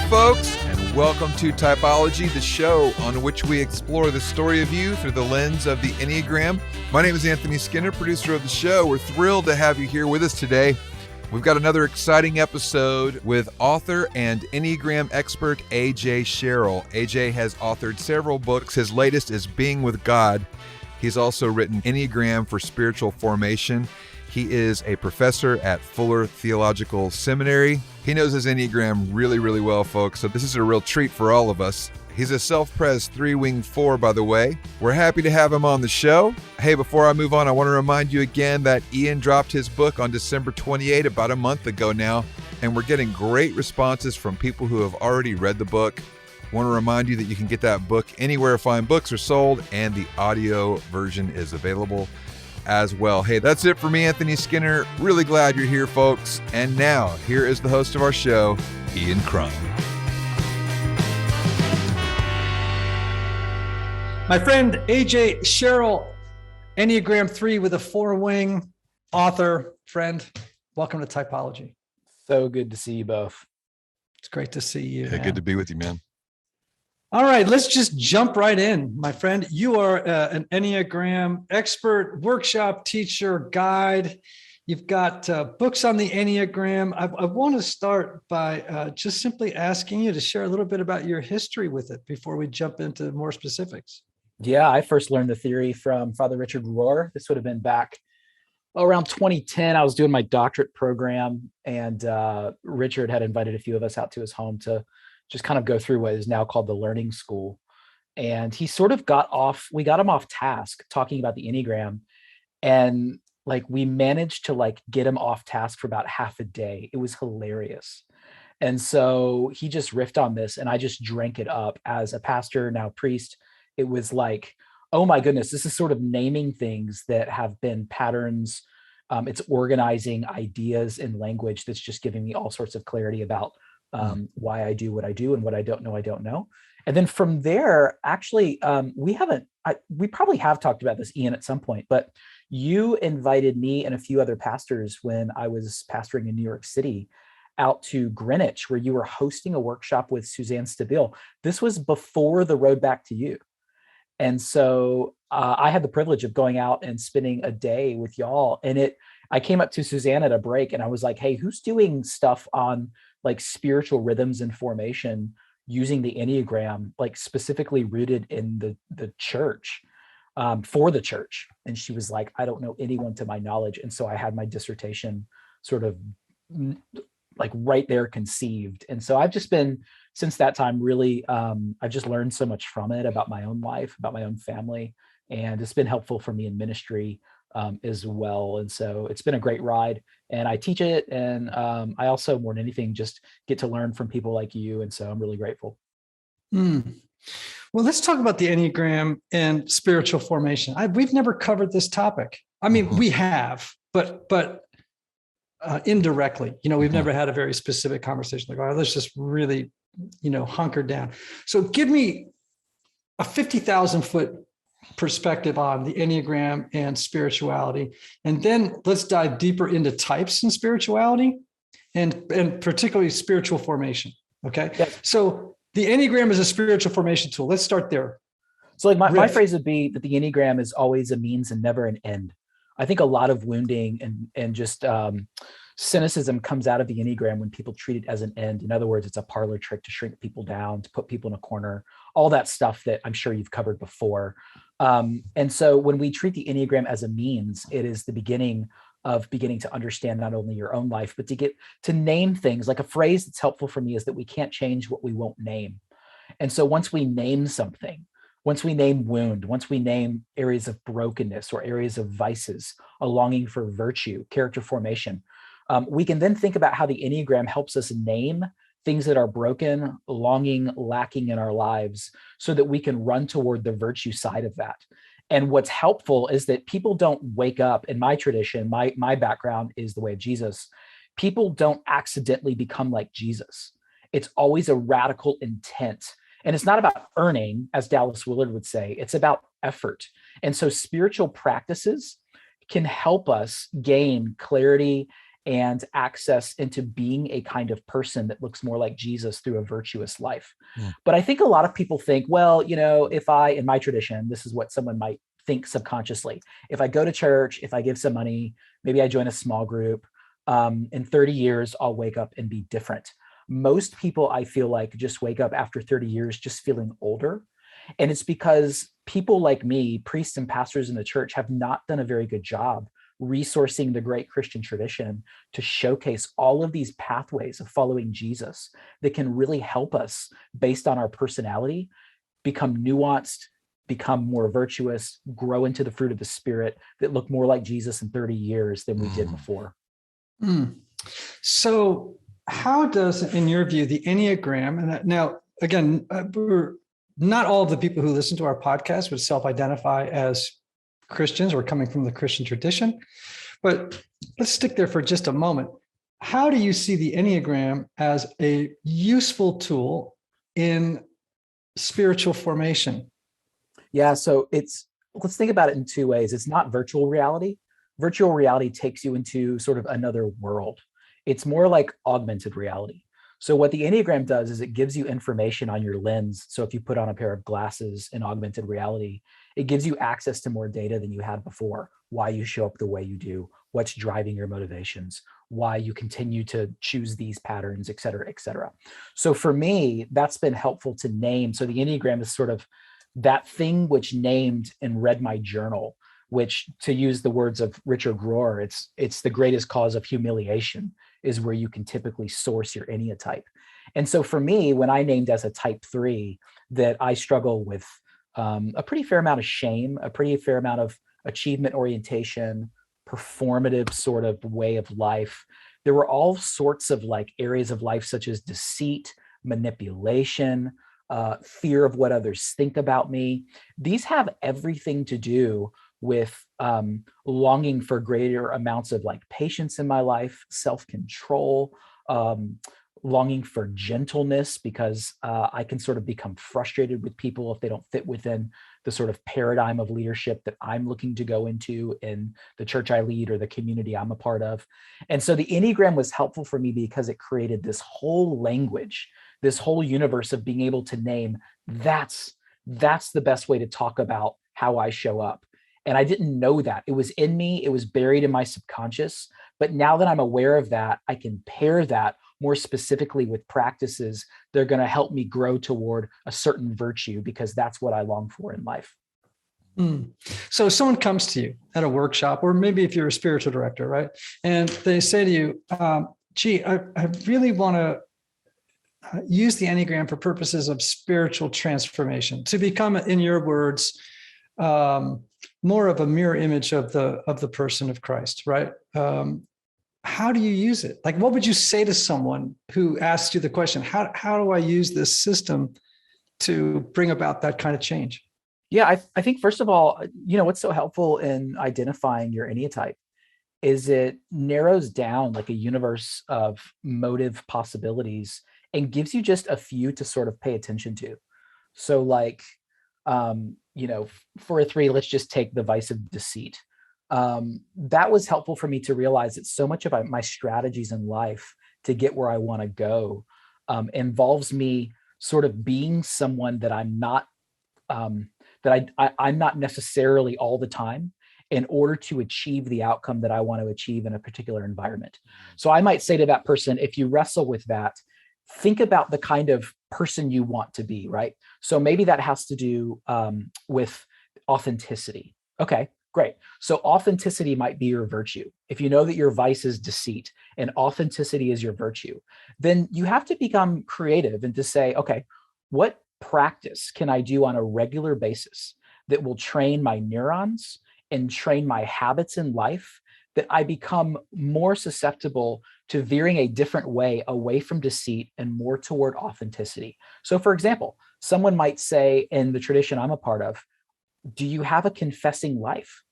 folks, and welcome to Typology, the show on which we explore the story of you through the lens of the Enneagram. My name is Anthony Skinner, producer of the show. We're thrilled to have you here with us today. We've got another exciting episode with author and Enneagram expert AJ Sherrill. AJ has authored several books. His latest is Being with God. He's also written Enneagram for Spiritual Formation. He is a professor at Fuller Theological Seminary. He knows his Enneagram really, really well, folks, so this is a real treat for all of us. He's a self-pres 3-wing 4, by the way. We're happy to have him on the show. Hey, before I move on, I want to remind you again that Ian dropped his book on December 28, about a month ago now, and we're getting great responses from people who have already read the book. I want to remind you that you can get that book anywhere fine books are sold, and the audio version is available as well. Hey, that's it for me, Anthony Skinner. Really glad you're here, folks. And now, here is the host of our show, Ian Crum. My friend, AJ Sherrill, Enneagram 3 with a 4-wing, author, friend. Welcome to Typology. So good to see you both. It's great to see you. Yeah, good to be with you, man. All right, let's just jump right in, my friend. You are an Enneagram expert, workshop teacher, guide. You've got books on the Enneagram. I want to start by just simply asking you to share a little bit about your history with it before we jump into more specifics. Yeah, I first learned the theory from Father Richard Rohr. This would have been back around 2010. I was doing my doctorate program, and Richard had invited a few of us out to his home to just kind of go through what is now called the learning school. And he sort of we got him off task talking about the Enneagram. And we managed to get him off task for about half a day. It was hilarious. And so he just riffed on this, and I just drank it up as a pastor, now priest. It was like, oh my goodness, this is sort of naming things that have been patterns. It's organizing ideas in language that's just giving me all sorts of clarity about why I do what I do, and what I don't know. And then from there, actually, we probably have talked about this, Ian, at some point, but you invited me and a few other pastors when I was pastoring in New York City out to Greenwich, where you were hosting a workshop with Suzanne Stabile. This was before the road back to you. And so I had the privilege of going out and spending a day with y'all. And I came up to Suzanne at a break, and I was like, hey, who's doing stuff on spiritual rhythms and formation using the Enneagram, specifically rooted in the church, for the church? And she was like, I don't know anyone to my knowledge. And so I had my dissertation sort of right there conceived. And so I've just been, since that time, really, I've just learned so much from it about my own life, about my own family. And it's been helpful for me in ministry as well. And so it's been a great ride, and I teach it. And I also, more than anything, just get to learn from people like you. And so I'm really grateful. Well, let's talk about the Enneagram and spiritual formation. We've never covered this topic. I mean, we have, but indirectly, we've never had a very specific conversation. All right, let's just really, hunker down. So give me a 50,000 foot perspective on the Enneagram and spirituality. And then let's dive deeper into types and spirituality and particularly spiritual formation. Okay. Yes. So the Enneagram is a spiritual formation tool. Let's start there. So my phrase would be that the Enneagram is always a means and never an end. I think a lot of wounding and just cynicism comes out of the Enneagram when people treat it as an end. In other words, it's a parlor trick to shrink people down, to put people in a corner, all that stuff that I'm sure you've covered before. And so when we treat the Enneagram as a means, it is the beginning to understand not only your own life, but to get to name things. Like a phrase that's helpful for me is that we can't change what we won't name. And so once we name something, once we name wound, once we name areas of brokenness or areas of vices, a longing for virtue, character formation, we can then think about how the Enneagram helps us name things that are broken, longing, lacking in our lives, so that we can run toward the virtue side of that. And what's helpful is that people don't wake up. In my tradition, my background is the way of Jesus. People don't accidentally become like Jesus. It's always a radical intent. And it's not about earning, as Dallas Willard would say, it's about effort. And so spiritual practices can help us gain clarity and access into being a kind of person that looks more like Jesus through a virtuous life. But I think a lot of people think, well, if in my tradition, this is what someone might think subconsciously. If I go to church, if I give some money, maybe I join a small group, in 30 years, I'll wake up and be different. Most people, I feel like, just wake up after 30 years just feeling older. And it's because people like me, priests and pastors in the church, have not done a very good job resourcing the great Christian tradition to showcase all of these pathways of following Jesus that can really help us, based on our personality, become nuanced, become more virtuous, grow into the fruit of the Spirit that look more like Jesus in 30 years than we did before. So how does, in your view, the Enneagram, and now, again, not all of the people who listen to our podcast would self-identify as Christians or coming from the Christian tradition, but let's stick there for just a moment. How do you see the Enneagram as a useful tool in spiritual formation? Yeah, so let's think about it in two ways. It's not virtual reality. Virtual reality takes you into sort of another world. It's more like augmented reality. So what the Enneagram does is it gives you information on your lens. So if you put on a pair of glasses in augmented reality, it gives you access to more data than you had before. Why you show up the way you do, what's driving your motivations, why you continue to choose these patterns, et cetera, et cetera. So for me, that's been helpful to name. So the Enneagram is sort of that thing which named and read my journal, which, to use the words of Richard Rohr, it's the greatest cause of humiliation, is where you can typically source your Enneatype. And so for me, when I named as a type 3, that I struggle with a pretty fair amount of shame, a pretty fair amount of achievement orientation, performative sort of way of life, there were all sorts of like areas of life such as deceit, manipulation, fear of what others think about me. These have everything to do with longing for greater amounts of like patience in my life, self-control, longing for gentleness, because I can sort of become frustrated with people if they don't fit within the sort of paradigm of leadership that I'm looking to go into in the church I lead or the community I'm a part of. And so the Enneagram was helpful for me because it created this whole language, this whole universe of being able to name, that's the best way to talk about how I show up. And I didn't know that. It was in me. It was buried in my subconscious. But now that I'm aware of that, I can pair that more specifically with practices that are going to help me grow toward a certain virtue, because that's what I long for in life. So if someone comes to you at a workshop, or maybe if you're a spiritual director, right? And they say to you, gee, I really want to use the Enneagram for purposes of spiritual transformation, to become, in your words, more of a mirror image of the person of Christ, right? How do you use it? Like, what would you say to someone who asks you the question, how do I use this system to bring about that kind of change? Yeah, I think first of all, what's so helpful in identifying your Enneatype is it narrows down like a universe of motive possibilities and gives you just a few to sort of pay attention to. So like, for a 3, let's just take the vice of deceit. That was helpful for me to realize that so much of my strategies in life to get where I want to go involves me sort of being someone that I'm not, I'm not necessarily all the time, in order to achieve the outcome that I want to achieve in a particular environment. So I might say to that person, if you wrestle with that, think about the kind of person you want to be, right? So maybe that has to do with authenticity. Okay, great. So authenticity might be your virtue. If you know that your vice is deceit and authenticity is your virtue, then you have to become creative and to say, okay, what practice can I do on a regular basis that will train my neurons and train my habits in life, that I become more susceptible to veering a different way away from deceit and more toward authenticity. So for example, someone might say in the tradition I'm a part of, do you have a confessing life?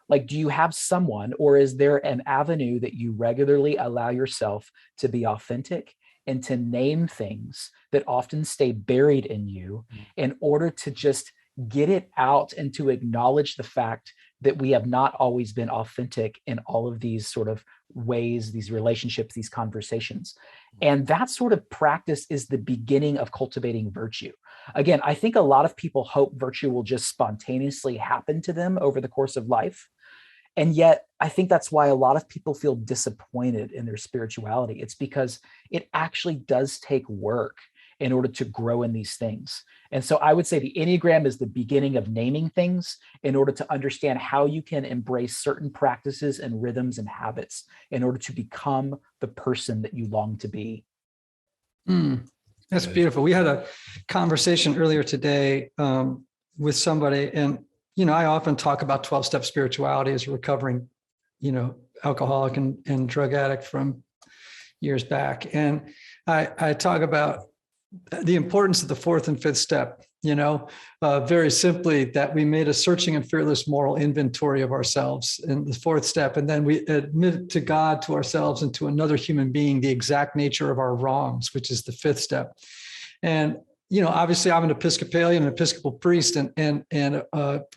Like, do you have someone, or is there an avenue that you regularly allow yourself to be authentic and to name things that often stay buried in you in order to just get it out and to acknowledge the fact that we have not always been authentic in all of these sort of ways, these relationships, these conversations. And that sort of practice is the beginning of cultivating virtue. Again, I think a lot of people hope virtue will just spontaneously happen to them over the course of life. And yet, I think that's why a lot of people feel disappointed in their spirituality. It's because it actually does take work in order to grow in these things. And so I would say the Enneagram is the beginning of naming things in order to understand how you can embrace certain practices and rhythms and habits in order to become the person that you long to be. That's beautiful. We had a conversation earlier today with somebody, and I often talk about 12-step spirituality as a recovering, alcoholic and drug addict from years back. And I talk about the importance of the fourth and fifth step, very simply that we made a searching and fearless moral inventory of ourselves in the fourth step. And then we admit to God, to ourselves, and to another human being the exact nature of our wrongs, which is the fifth step. And obviously I'm an Episcopalian, an Episcopal priest, and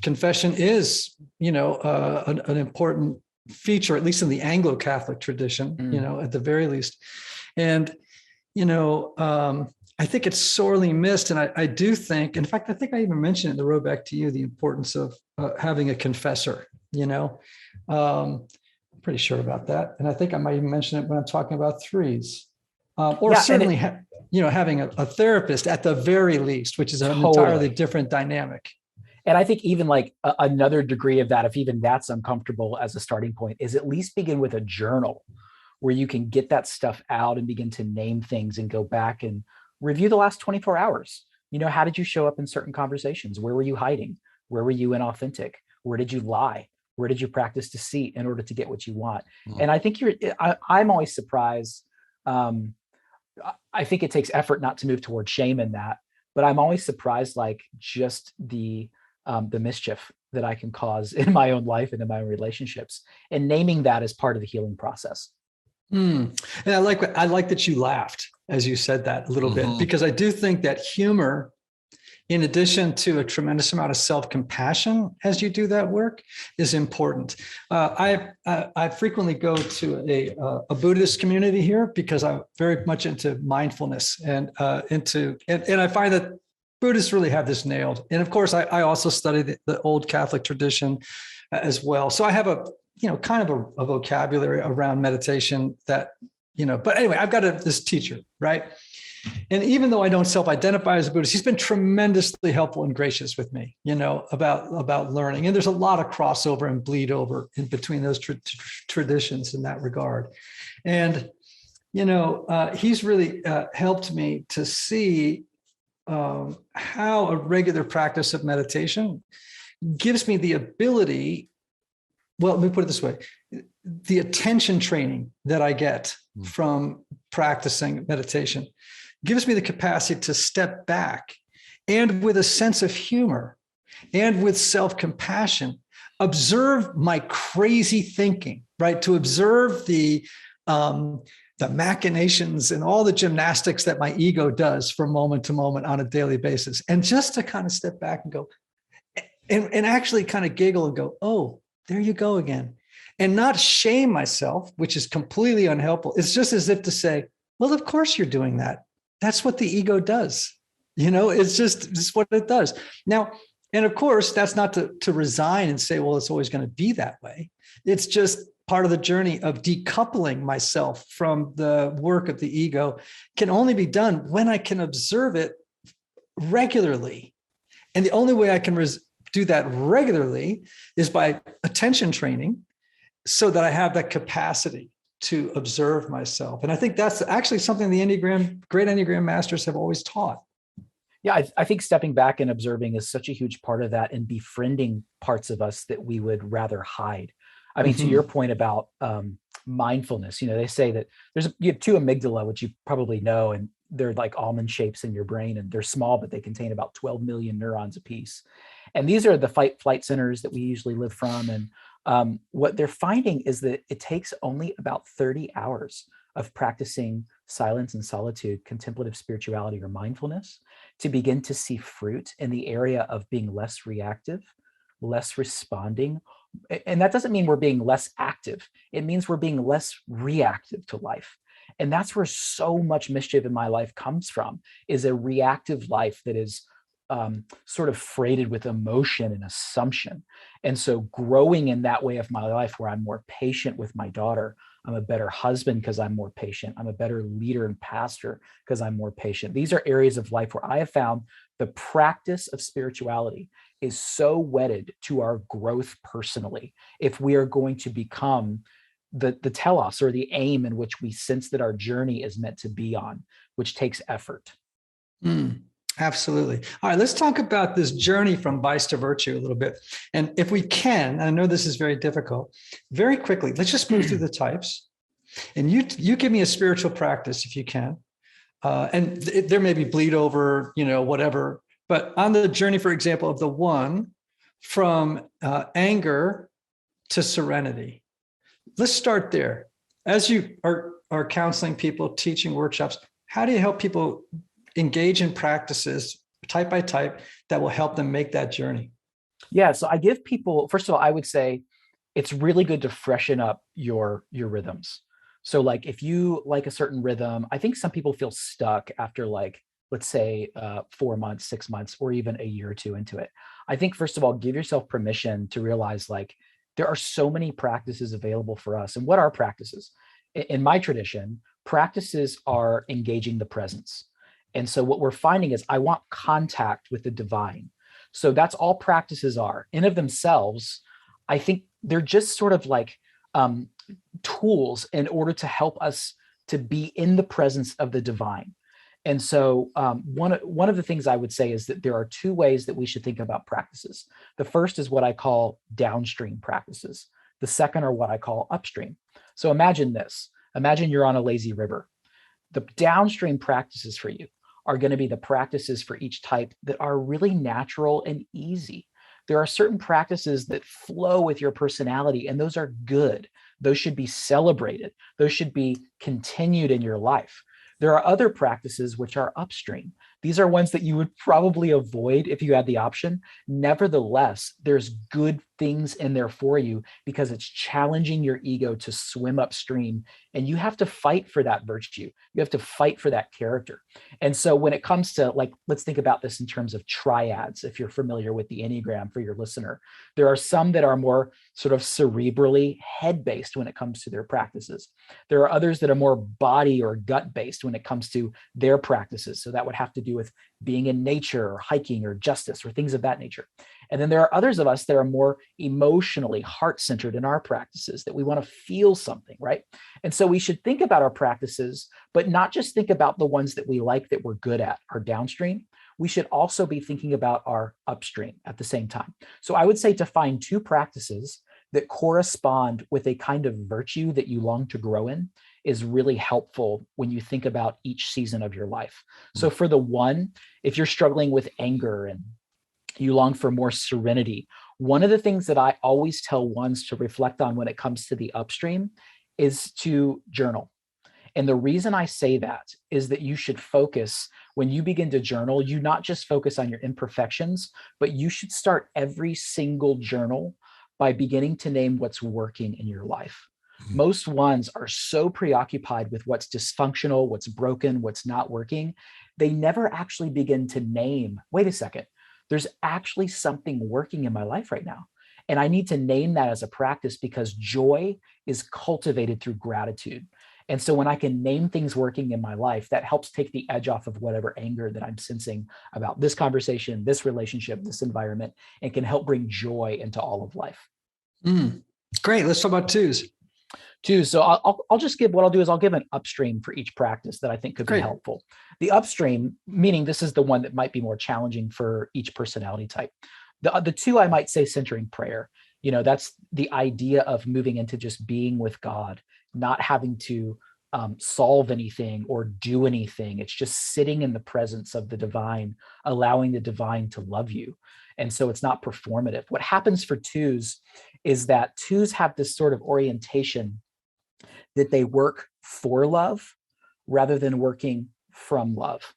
confession is, an important feature, at least in the Anglo-Catholic tradition, at the very least. And, I think it's sorely missed. And I do think, in fact, I think I even mentioned it in the road back to you, the importance of having a confessor, I'm pretty sure about that. And I think I might even mention it when I'm talking about threes. Certainly, having a therapist at the very least, which is an entirely different dynamic. And I think even like another degree of that, if even that's uncomfortable as a starting point, is at least begin with a journal where you can get that stuff out and begin to name things and go back and review the last 24 hours. How did you show up in certain conversations? Where were you hiding? Where were you inauthentic? Where did you lie? Where did you practice deceit in order to get what you want? And I think I'm always surprised. I think it takes effort not to move towards shame in that, but I'm always surprised, like just the mischief that I can cause in my own life and in my own relationships, and naming that as part of the healing process. And I like that you laughed as you said that a little bit, because I do think that humor, in addition to a tremendous amount of self-compassion as you do that work, is important. I frequently go to a Buddhist community here because I'm very much into mindfulness and I find that Buddhists really have this nailed. And of course, I also study the old Catholic tradition as well. So I have kind of a vocabulary around meditation that, but anyway, I've got this teacher, right? And even though I don't self-identify as a Buddhist, he's been tremendously helpful and gracious with me, about learning. And there's a lot of crossover and bleed over in between those traditions in that regard. And, he's really helped me to see how a regular practice of meditation gives me the ability, well, let me put it this way, the attention training that I get from practicing meditation gives me the capacity to step back and with a sense of humor and with self-compassion, observe my crazy thinking, right? To observe the machinations and all the gymnastics that my ego does from moment to moment on a daily basis. And just to kind of step back and go, and actually kind of giggle and go, oh, there you go again. And not shame myself, which is completely unhelpful. It's just as if to say, well, of course you're doing that. That's what the ego does. It's what it does. Now, and of course, that's not to resign and say, well, it's always going to be that way. It's just part of the journey of decoupling myself from the work of the ego can only be done when I can observe it regularly. And the only way I can do that regularly is by attention training so that I have that capacity to observe myself. And I think that's actually something the great Enneagram masters have always taught. Yeah, I think stepping back and observing is such a huge part of that, and befriending parts of us that we would rather hide. I mean, to your point about mindfulness, they say that you have two amygdala, which you probably know, and they're like almond shapes in your brain, and they're small, but they contain about 12 million neurons apiece. And these are the fight-flight centers that we usually live from. And what they're finding is that it takes only about 30 hours of practicing silence and solitude, contemplative spirituality, or mindfulness to begin to see fruit in the area of being less reactive, less responding, And that doesn't mean we're being less active. It means we're being less reactive to life. And that's where so much mischief in my life comes from, is a reactive life that is sort of freighted with emotion and assumption. And so growing in that way of my life, where I'm more patient with my daughter, I'm a better husband because I'm more patient, I'm a better leader and pastor because I'm more patient. These are areas of life where I have found the practice of spirituality is so wedded to our growth personally. If we are going to become the telos, or the aim in which we sense that our journey is meant to be on, which takes effort. Absolutely. All right, let's talk about this journey from vice to virtue a little bit. And if we can, I know this is very difficult, very quickly, let's just move through the types. And you give me a spiritual practice if you can. There may be bleed over, whatever. But on the journey, for example, of the one from anger to serenity, let's start there. As you are counseling people, teaching workshops, how do you help people engage in practices type by type that will help them make that journey? Yeah. So I give people, first of all, I would say it's really good to freshen up your rhythms. So like if you like a certain rhythm, I think some people feel stuck after like, let's say 4 months, 6 months, or even a year or two into it. I think first of all, give yourself permission to realize like there are so many practices available for us. And what are practices? In my tradition, practices are engaging the presence. And so what we're finding is I want contact with the divine. So that's all practices are. In of themselves, I think they're just sort of like tools in order to help us to be in the presence of the divine. And so one of the things I would say is that there are two ways that we should think about practices. The first is what I call downstream practices. The second are what I call upstream. So imagine this. Imagine you're on a lazy river. The downstream practices for you are going to be the practices for each type that are really natural and easy. There are certain practices that flow with your personality, and those are good. Those should be celebrated. Those should be continued in your life. There are other practices which are upstream. These are ones that you would probably avoid if you had the option. Nevertheless, there's good things in there for you because it's challenging your ego to swim upstream, and you have to fight for that virtue. You have to fight for that character. And so when it comes to, like, let's think about this in terms of triads, if you're familiar with the Enneagram for your listener, there are some that are more sort of cerebrally head-based when it comes to their practices. There are others that are more body or gut-based when it comes to their practices. So that would have to do with being in nature or hiking or justice or things of that nature. And then there are others of us that are more emotionally heart-centered in our practices, that we want to feel something, right? And so we should think about our practices, but not just think about the ones that we like, that we're good at, our downstream. We should also be thinking about our upstream at the same time. So I would say to find two practices that correspond with a kind of virtue that you long to grow in is really helpful when you think about each season of your life. So for the one, if you're struggling with anger and you long for more serenity, one of the things that I always tell ones to reflect on when it comes to the upstream is to journal. And the reason I say that is that you should focus, when you begin to journal, you not just focus on your imperfections, but you should start every single journal by beginning to name what's working in your life. Most ones are so preoccupied with what's dysfunctional, what's broken, what's not working. They never actually begin to name, wait a second, there's actually something working in my life right now. And I need to name that as a practice, because joy is cultivated through gratitude. And so when I can name things working in my life, that helps take the edge off of whatever anger that I'm sensing about this conversation, this relationship, this environment, and can help bring joy into all of life. Great. Let's talk about twos. Twos. So I'll just give, what I'll do is I'll give an upstream for each practice that I think could be helpful. The upstream, meaning this is the one that might be more challenging for each personality type. The two, I might say, centering prayer. You know, that's the idea of moving into just being with God, not having to solve anything or do anything. It's just sitting in the presence of the divine, allowing the divine to love you. And so it's not performative. What happens for twos is that twos have this sort of orientation that they work for love rather than working from love.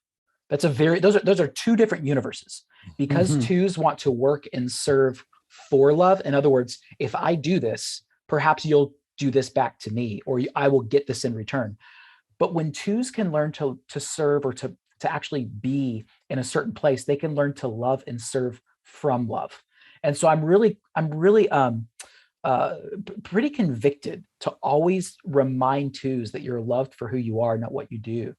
That's a very, those are two different universes, because twos want to work and serve for love. In other words, if I do this, perhaps you'll do this back to me, or I will get this in return. But when twos can learn to serve, or to actually be in a certain place, they can learn to love and serve from love. And so I'm really pretty convicted to always remind twos that you're loved for who you are, not what you do.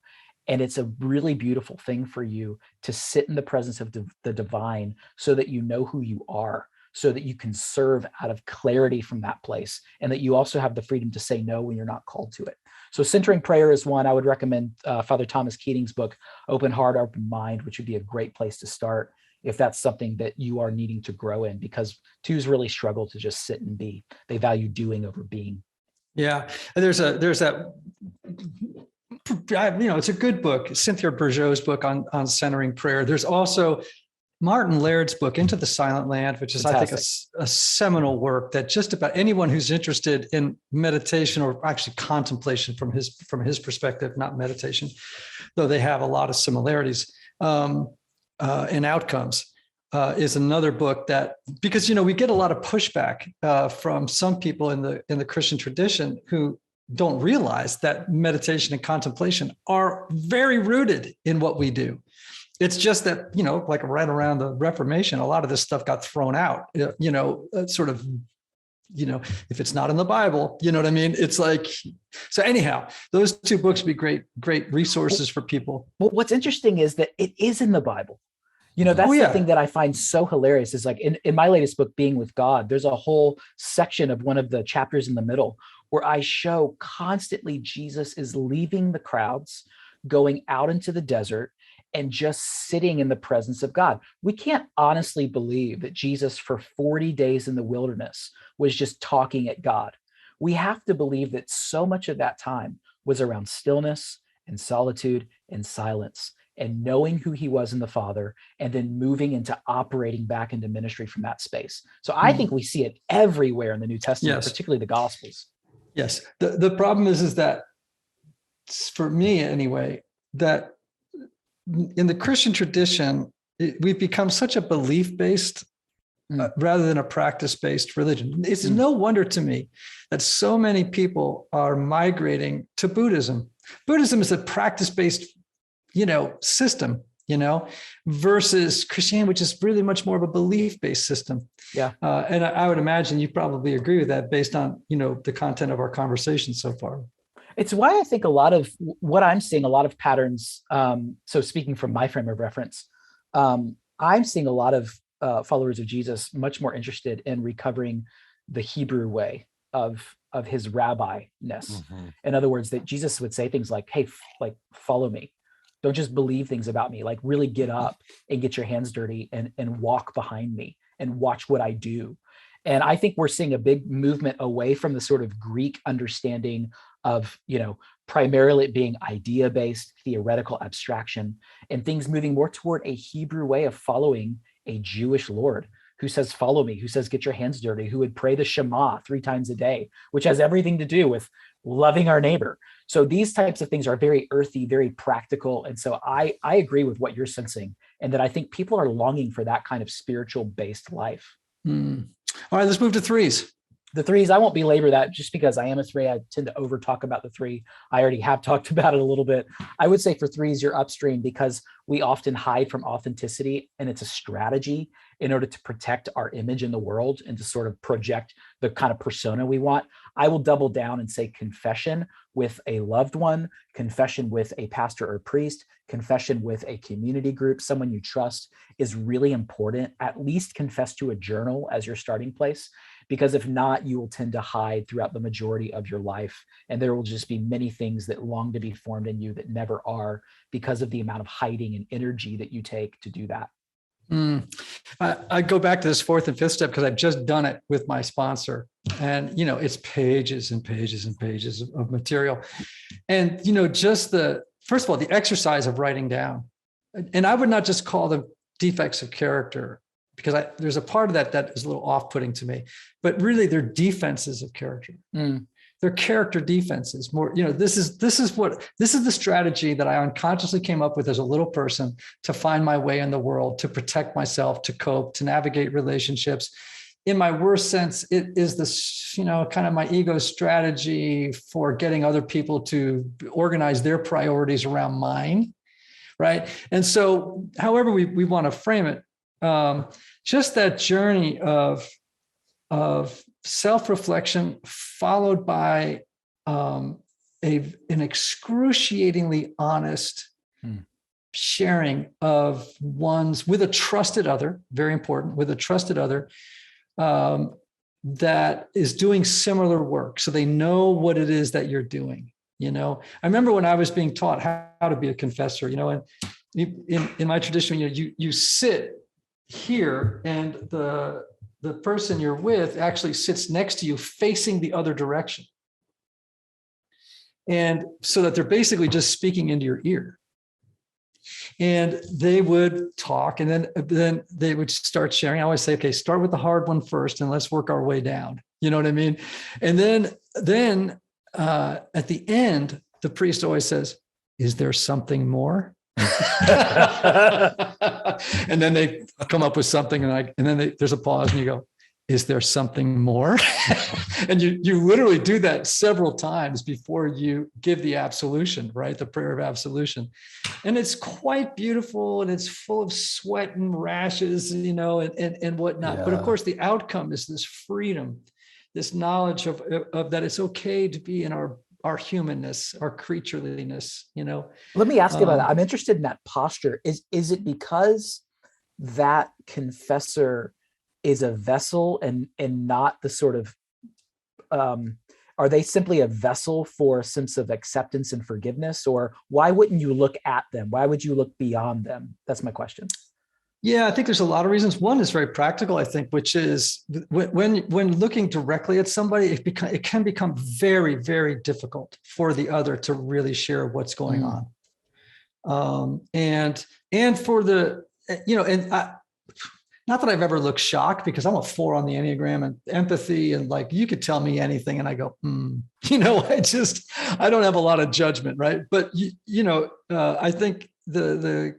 And it's a really beautiful thing for you to sit in the presence of the divine, so that you know who you are, so that you can serve out of clarity from that place, and that you also have the freedom to say no when you're not called to it. So centering prayer is one. I would recommend Father Thomas Keating's book, Open Heart, Open Mind, which would be a great place to start if that's something that you are needing to grow in, because twos really struggle to just sit and be. They value doing over being. Yeah. And there's that, it's a good book, Cynthia Bourgeau's book on centering prayer. There's also Martin Laird's book, Into the Silent Land, which is, fantastic. I think, a seminal work that just about anyone who's interested in meditation, or actually contemplation from his perspective, not meditation, though they have a lot of similarities in outcomes, is another book that, because, we get a lot of pushback from some people in the Christian tradition who don't realize that meditation and contemplation are very rooted in what we do. It's just that, like right around the Reformation, a lot of this stuff got thrown out, sort of, if it's not in the Bible, you know what I mean? It's like, so anyhow, those two books would be great resources for people. Well, what's interesting is that it is in the Bible. That's the thing that I find so hilarious is, like, in my latest book, Being with God, there's a whole section of one of the chapters in the middle where I show constantly Jesus is leaving the crowds, going out into the desert, and just sitting in the presence of God. We can't honestly believe that Jesus for 40 days in the wilderness was just talking at God. We have to believe that so much of that time was around stillness and solitude and silence, and knowing who he was in the Father, and then moving into operating back into ministry from that space. So I think we see it everywhere in the New Testament, yes, particularly the Gospels. Yes. The problem is that, for me anyway, that in the Christian tradition, we've become such a belief-based rather than a practice-based religion. It's no wonder to me that so many people are migrating to Buddhism. Buddhism is a practice-based, system, versus Christianity, which is really much more of a belief-based system. Yeah. And I would imagine you probably agree with that based on, the content of our conversation so far. It's why I think a lot of what I'm seeing, a lot of patterns. So speaking from my frame of reference, I'm seeing a lot of followers of Jesus much more interested in recovering the Hebrew way of his rabbi-ness. Mm-hmm. In other words, that Jesus would say things like, hey, like, follow me. Don't just believe things about me, like really get up and get your hands dirty and walk behind me and watch what I do. And I think we're seeing a big movement away from the sort of Greek understanding of, primarily being idea-based, theoretical abstraction, and things moving more toward a Hebrew way of following a Jewish Lord who says, follow me, who says, get your hands dirty, who would pray the Shema 3 times a day, which has everything to do with loving our neighbor. So these types of things are very earthy, very practical. And so I agree with what you're sensing, and that I think people are longing for that kind of spiritual based life. All right, let's move to threes. The threes, I won't belabor that just because I am a 3. I tend to over talk about the 3. I already have talked about it a little bit. I would say for threes, you're upstream because we often hide from authenticity, and it's a strategy in order to protect our image in the world and to sort of project the kind of persona we want. I will double down and say confession with a loved one, confession with a pastor or priest, confession with a community group, someone you trust, is really important. At least confess to a journal as your starting place, because if not, you will tend to hide throughout the majority of your life. And there will just be many things that long to be formed in you that never are, because of the amount of hiding and energy that you take to do that. I go back to this 4th and 5th step because I've just done it with my sponsor, and it's pages and pages and pages of material. And just first of all, the exercise of writing down, and I would not just call them defects of character, because there's a part of that is a little off-putting to me, but really they're defenses of character. They're character defenses. More, this is the strategy that I unconsciously came up with as a little person to find my way in the world, to protect myself, to cope, to navigate relationships. in my worst sense, it is this, kind of my ego strategy for getting other people to organize their priorities around mine. Right. And so however we want to frame it, just that journey of self-reflection followed by an excruciatingly honest sharing of one's with a trusted other, very important, with a trusted other that is doing similar work. So they know what it is that you're doing. I remember when I was being taught how to be a confessor, and in my tradition, you sit here and the person you're with actually sits next to you facing the other direction. And so that they're basically just speaking into your ear. And they would talk, and then they would start sharing. I always say, okay, start with the hard one first and let's work our way down. You know what I mean? And then at the end, the priest always says, is there something more? And then they come up with something and then there's a pause and you go, is there something more? And you literally do that several times before you give the absolution, right? The prayer of absolution. And it's quite beautiful and it's full of sweat and rashes, and whatnot. Yeah. But of course, the outcome is this freedom, this knowledge of that it's okay to be in our humanness, our creatureliness, Let me ask you about that. I'm interested in that posture. Is it because that confessor is a vessel and not the sort of, are they simply a vessel for a sense of acceptance and forgiveness? Or why wouldn't you look at them? Why would you look beyond them? That's my question. Yeah, I think there's a lot of reasons. One is very practical, I think, which is when looking directly at somebody, it can become very, very difficult for the other to really share what's going on. And for the, not that I've ever looked shocked, because I'm a 4 on the Enneagram and empathy, and like you could tell me anything and I go, I don't have a lot of judgment, right? But I think the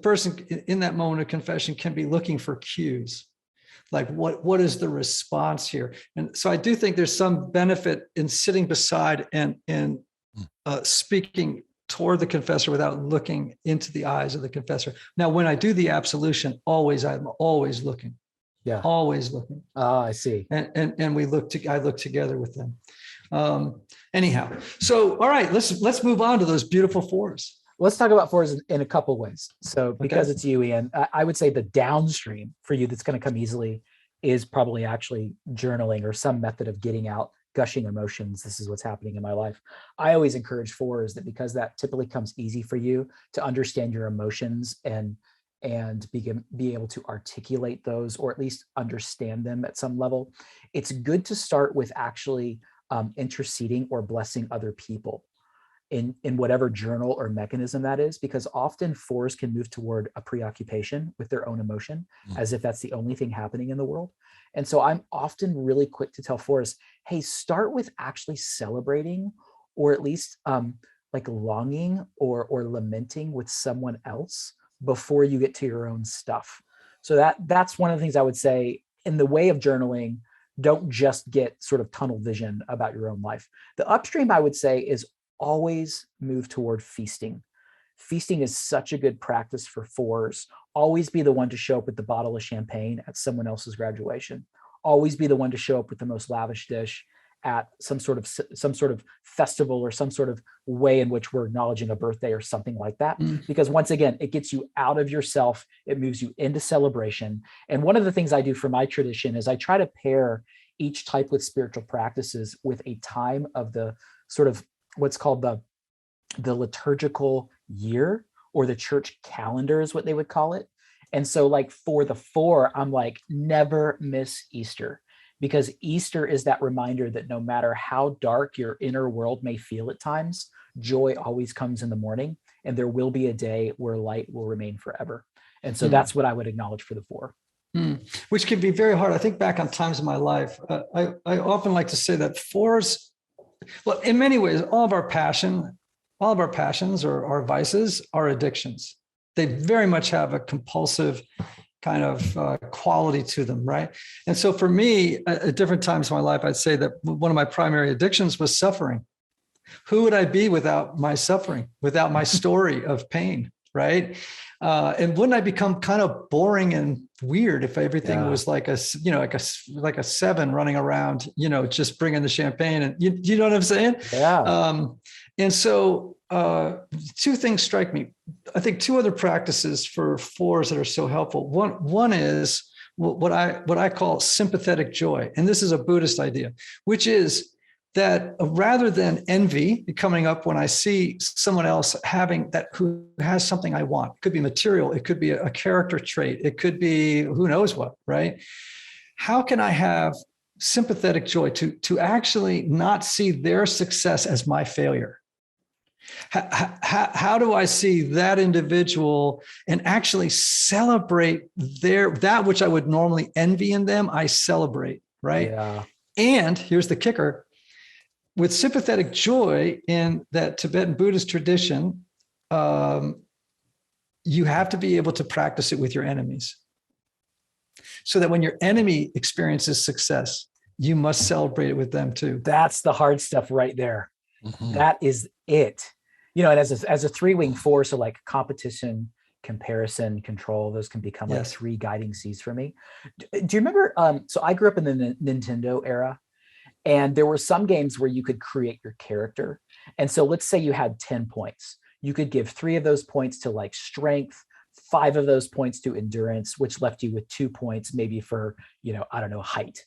person in that moment of confession can be looking for cues, like what is the response here? And so I do think there's some benefit in sitting beside and speaking toward the confessor without looking into the eyes of the confessor. Now, when I do the absolution, I'm always looking. Yeah, always looking. I see. And I look together with them. Anyhow, so all right, let's move on to those beautiful 4s. Let's talk about 4s in a couple of ways. So because it's you, Ian, I would say the downstream for you that's going to come easily is probably actually journaling or some method of getting out gushing emotions. This is what's happening in my life. I always encourage 4s that because that typically comes easy for you to understand your emotions and be able to articulate those, or at least understand them at some level. It's good to start with actually interceding or blessing other people in whatever journal or mechanism that is, because often 4s can move toward a preoccupation with their own emotion as if that's the only thing happening in the world. And so I'm often really quick to tell 4s, hey, start with actually celebrating, or at least like longing or lamenting with someone else before you get to your own stuff. So that's one of the things I would say in the way of journaling. Don't just get sort of tunnel vision about your own life. The upstream, I would say, is always move toward feasting. Feasting is such a good practice for 4s. Always be the one to show up with the bottle of champagne at someone else's graduation. Always be the one to show up with the most lavish dish at some sort of festival or some sort of way in which we're acknowledging a birthday or something like that. Because once again, it gets you out of yourself. It moves you into celebration. And one of the things I do for my tradition is I try to pair each type with spiritual practices with a time of the sort of what's called the liturgical year, or the church calendar is what they would call it. And so like for the 4, I'm like, never miss Easter, because Easter is that reminder that no matter how dark your inner world may feel at times, joy always comes in the morning, and there will be a day where light will remain forever. And so that's what I would acknowledge for the 4. Which can be very hard. I think back on times in my life, I often like to say that 4s, well, in many ways, all of our passions or our vices are addictions. They very much have a compulsive kind of quality to them, right? And so for me, at different times in my life, I'd say that one of my primary addictions was suffering. Who would I be without my suffering, without my story of pain, right? And wouldn't I become kind of boring and weird if everything was like a 7 running around, just bringing the champagne, and you know what I'm saying? Yeah. And so two things strike me. I think two other practices for 4s that are so helpful. One is what I call sympathetic joy, and this is a Buddhist idea, which is that rather than envy coming up when I see someone else having that, who has something I want, it could be material, it could be a character trait, it could be who knows what, right? How can I have sympathetic joy to actually not see their success as my failure? How do I see that individual and actually celebrate that which I would normally envy in them? I celebrate, right? Yeah. And here's the kicker. With sympathetic joy in that Tibetan Buddhist tradition, you have to be able to practice it with your enemies. So that when your enemy experiences success, you must celebrate it with them too. That's the hard stuff right there. Mhm. That is it. And as a 3-wing 4, so like competition, comparison, control, those can become like 3 guiding C's for me. Do you remember? So I grew up in the Nintendo era, and there were some games where you could create your character. And so let's say you had 10 points. You could give 3 of those points to like strength, 5 of those points to endurance, which left you with 2 points maybe for, height.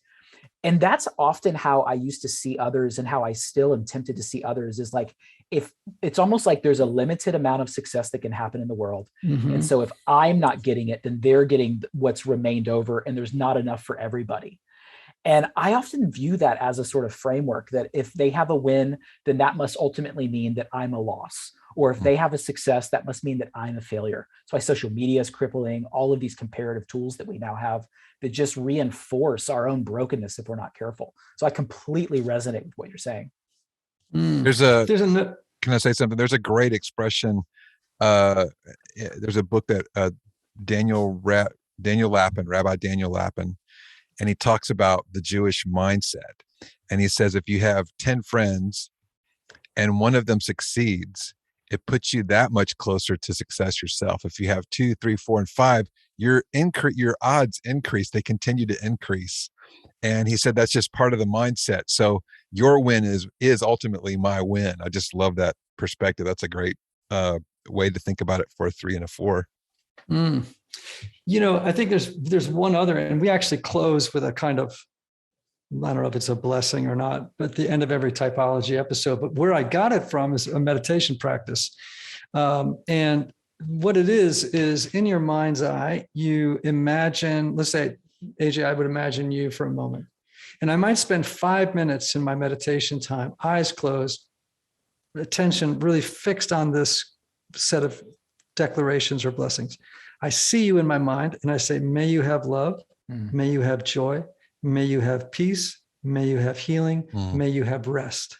And that's often how I used to see others, and how I still am tempted to see others, is like, if it's almost like there's a limited amount of success that can happen in the world. Mm-hmm. And so if I'm not getting it, then they're getting what's remained over, and there's not enough for everybody. And I often view that as a sort of framework that if they have a win, then that must ultimately mean that I'm a loss. Or if they have a success, that must mean that I'm a failure. So why social media is crippling, all of these comparative tools that we now have that just reinforce our own brokenness if we're not careful. So I completely resonate with what you're saying. Can I say something? There's a great expression. There's a book that Rabbi Daniel Lapin, and he talks about the Jewish mindset. And he says, if you have 10 friends and one of them succeeds, it puts you that much closer to success yourself. If you have 2, 3, 4, and 5, your odds increase. They continue to increase. And he said, that's just part of the mindset. So your win is ultimately my win. I just love that perspective. That's a great way to think about it for a 3 and a 4. I think there's one other, and we actually close with a kind of, I don't know if it's a blessing or not, but at the end of every typology episode. But where I got it from is a meditation practice. And what it is in your mind's eye, you imagine, let's say, AJ, I would imagine you for a moment. And I might spend 5 minutes in my meditation time, eyes closed, attention really fixed on this set of declarations or blessings. I see you in my mind, and I say, may you have love, may you have joy, may you have peace, may you have healing, may you have rest.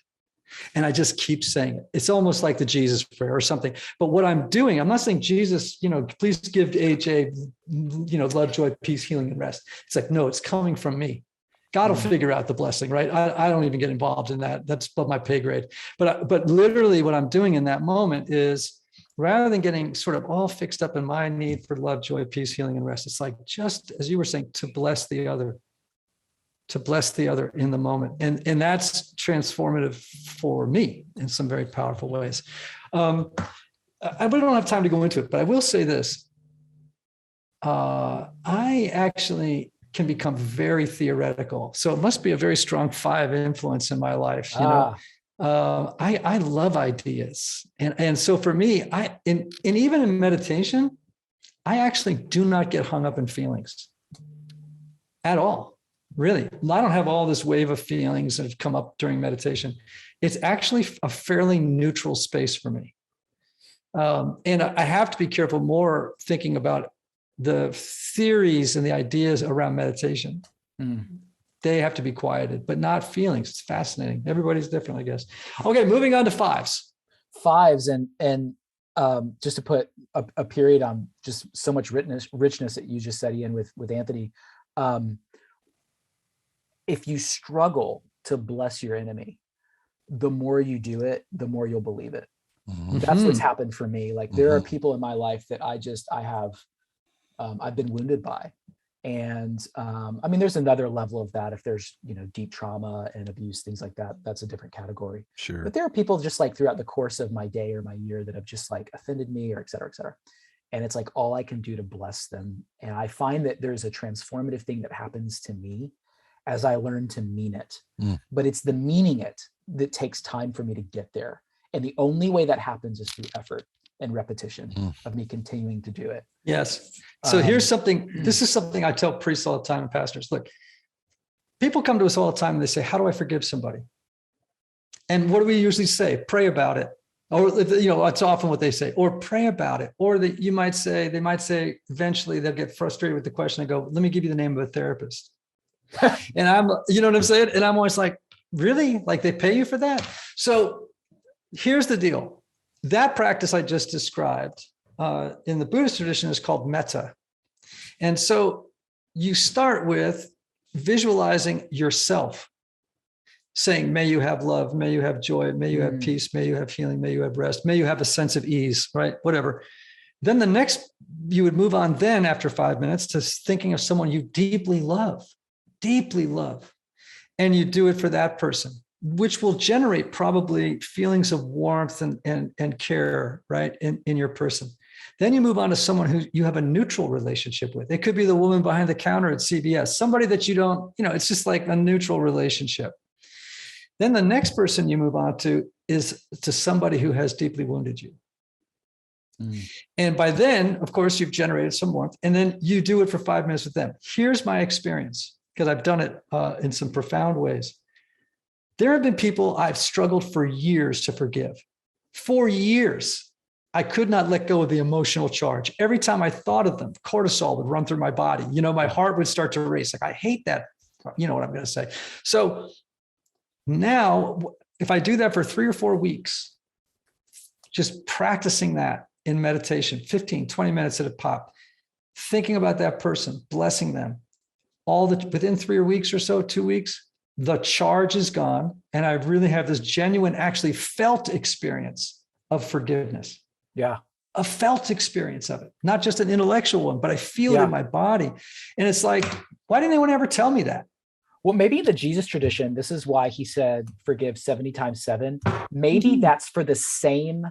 And I just keep saying it. It's almost like the Jesus prayer or something. But what I'm doing, I'm not saying, Jesus, please give AJ, love, joy, peace, healing, and rest. It's like, no, it's coming from me. God will figure out the blessing, right? I don't even get involved in that. That's above my pay grade. But literally what I'm doing in that moment is, rather than getting sort of all fixed up in my need for love, joy, peace, healing, and rest, it's like, just as you were saying, to bless the other in the moment. And that's transformative for me in some very powerful ways. We don't have time to go into it, but I will say this. I actually can become very theoretical. So it must be a very strong 5 influence in my life. I love ideas. And so for me, and even in meditation, I actually do not get hung up in feelings at all. Really. I don't have all this wave of feelings that have come up during meditation. It's actually a fairly neutral space for me. And I have to be careful more thinking about the theories and the ideas around meditation. They have to be quieted, but not feelings. It's fascinating. Everybody's different, I guess. Okay, moving on to 5s. 5s, and just to put a period on just so much richness that you just said, Ian, with Anthony. If you struggle to bless your enemy, the more you do it, the more you'll believe it. Mm-hmm. That's what's happened for me. Like there are people in my life that I've been wounded by. And I mean, there's another level of that. If there's, deep trauma and abuse, things like that, that's a different category. Sure. But there are people just like throughout the course of my day or my year that have just like offended me or et cetera, et cetera. And it's like all I can do to bless them. And I find that there's a transformative thing that happens to me as I learn to mean it. But it's the meaning it that takes time for me to get there. And the only way that happens is through effort and repetition of me continuing to do it. Yes. So here's something, this is something I tell priests all the time and pastors. Look, people come to us all the time and they say, how do I forgive somebody? And what do we usually say? Pray about it. Or, it's often what they say, or pray about it. Or they might say, eventually they'll get frustrated with the question and go, let me give you the name of a therapist. And I'm, you know what I'm saying? And I'm always like, really? Like they pay you for that? So here's the deal. That practice I just described in the Buddhist tradition is called metta. And so you start with visualizing yourself, saying, may you have love, may you have joy, may you have peace, may you have healing, may you have rest, may you have a sense of ease, right? Whatever. Then the next, you would move on then after 5 minutes to thinking of someone you deeply love. And you do it for that person, which will generate probably feelings of warmth and care, right, in your person. Then you move on to someone who you have a neutral relationship with. It could be the woman behind the counter at CVS, somebody that you don't, it's just like a neutral relationship. Then the next person you move on to is to somebody who has deeply wounded you. And by then, of course, you've generated some warmth, and then you do it for 5 minutes with them. Here's my experience, because I've done it in some profound ways. There have been people I've struggled for years to forgive. For years, I could not let go of the emotional charge. Every time I thought of them, cortisol would run through my body. My heart would start to race. Like, I hate that. You know what I'm going to say. So now, if I do that for 3 or 4 weeks, just practicing that in meditation, 15, 20 minutes at a pop, thinking about that person, blessing them, within 3 weeks or so, 2 weeks, the charge is gone. And I really have this genuine, actually felt experience of forgiveness. Yeah. A felt experience of it, not just an intellectual one, but I feel it in my body. And it's like, why didn't anyone ever tell me that? Well, maybe in the Jesus tradition, this is why he said, forgive 70 times 7. Maybe that's for the same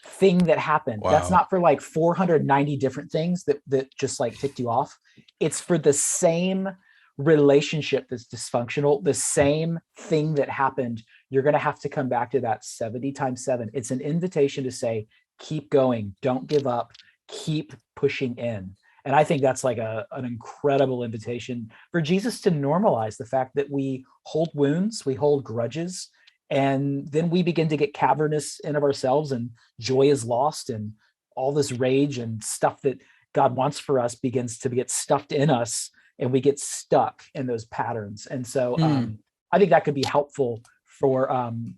thing that happened. Wow. That's not for like 490 different things that just like ticked you off. It's for the same relationship that's dysfunctional, the same thing that happened. You're going to have to come back to that 70 times 7. It's an invitation to say, keep going, don't give up, keep pushing in. And I think that's like an incredible invitation for Jesus to normalize the fact that we hold wounds, we hold grudges, and then we begin to get cavernous in of ourselves, and joy is lost, and all this rage and stuff that God wants for us begins to get stuffed in us, and we get stuck in those patterns. And so I think that could be helpful for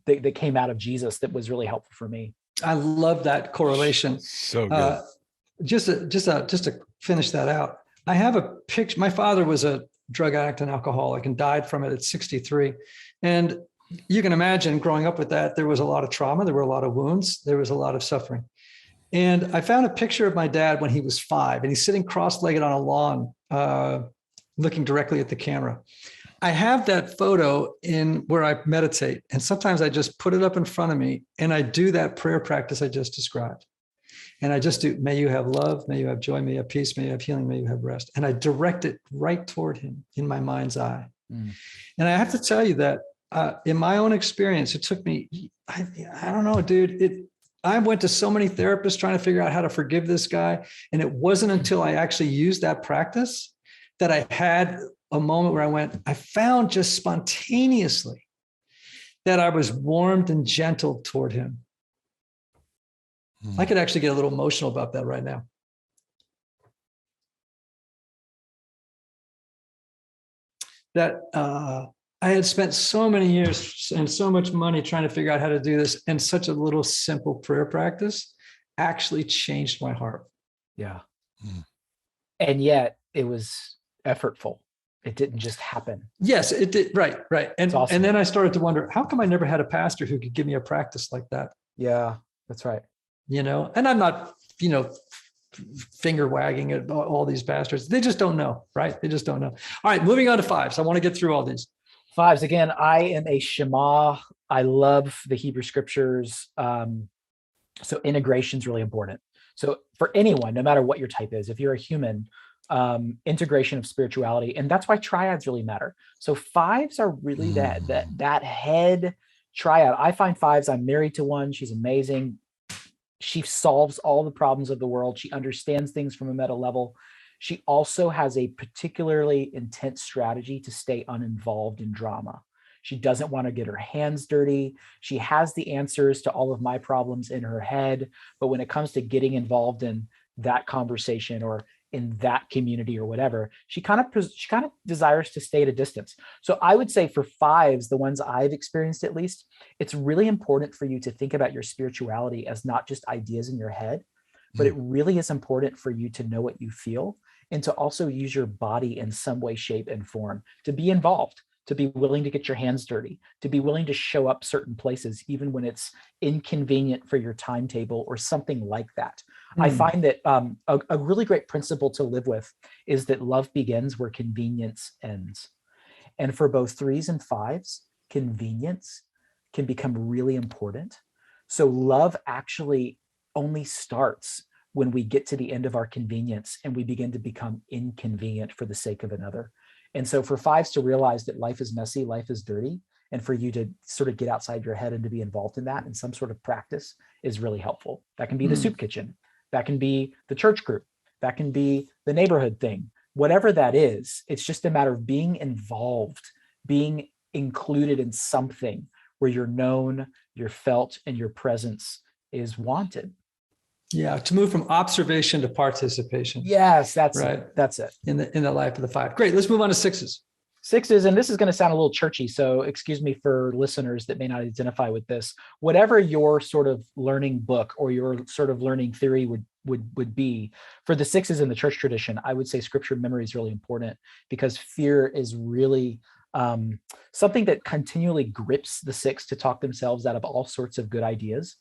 that came out of Jesus. That was really helpful for me. I love that correlation. So good. Just to finish that out, I have a picture. My father was a drug addict and alcoholic and died from it at 63. And you can imagine growing up with that, there was a lot of trauma. There were a lot of wounds. There was a lot of suffering. And I found a picture of my dad when he was 5, and he's sitting cross-legged on a lawn, looking directly at the camera. I have that photo in where I meditate, and sometimes I just put it up in front of me and I do that prayer practice I just described. And I just do, may you have love, may you have joy, may you have peace, may you have healing, may you have rest. And I direct it right toward him in my mind's eye. And I have to tell you that in my own experience, it took me, I don't know, dude, I went to so many therapists trying to figure out how to forgive this guy. And it wasn't until I actually used that practice that I had a moment where I found just spontaneously that I was warmed and gentle toward him. I could actually get a little emotional about that right now. That I had spent so many years and so much money trying to figure out how to do this, and such a little simple prayer practice actually changed my heart. Yeah. Mm. And yet it was effortful. It didn't just happen. Yes, it did. Right. It's awesome. And then I started to wonder, how come I never had a pastor who could give me a practice like that? Yeah, that's right. And I'm not, finger wagging at all these pastors. They just don't know, right? They just don't know. All right, moving on to 5s. I want to get through all these. 5s, again, I am a Shema. I love the Hebrew scriptures. So integration is really important. So for anyone, no matter what your type is, if you're a human, integration of spirituality, and that's why triads really matter. So 5s are really that head triad. I find 5s, I'm married to one. She's amazing. She solves all the problems of the world. She understands things from a meta level. She also has a particularly intense strategy to stay uninvolved in drama. She doesn't want to get her hands dirty. She has the answers to all of my problems in her head. But when it comes to getting involved in that conversation or in that community or whatever, she kind of desires to stay at a distance. So I would say for 5s, the ones I've experienced at least, it's really important for you to think about your spirituality as not just ideas in your head, but it really is important for you to know what you feel and to also use your body in some way, shape, and form to be involved, to be willing to get your hands dirty, to be willing to show up certain places, even when it's inconvenient for your timetable or something like that. I find that a really great principle to live with is that love begins where convenience ends. And for both 3s and 5s, convenience can become really important. So love actually only starts when we get to the end of our convenience and we begin to become inconvenient for the sake of another. And so for 5s to realize that life is messy, life is dirty, and for you to sort of get outside your head and to be involved in that in some sort of practice is really helpful. That can be the soup kitchen. That can be the church group. That can be the neighborhood thing. Whatever that is, it's just a matter of being involved, being included in something where you're known, you're felt, and your presence is wanted. Yeah, to move from observation to participation. Yes, that's right. it. That's it. In the life of the 5. Great. Let's move on to 6s. 6s, and this is going to sound a little churchy, so excuse me for listeners that may not identify with this. Whatever your sort of learning book or your sort of learning theory would be, for the 6s in the church tradition, I would say scripture memory is really important because fear is really something that continually grips the 6 to talk themselves out of all sorts of good ideas.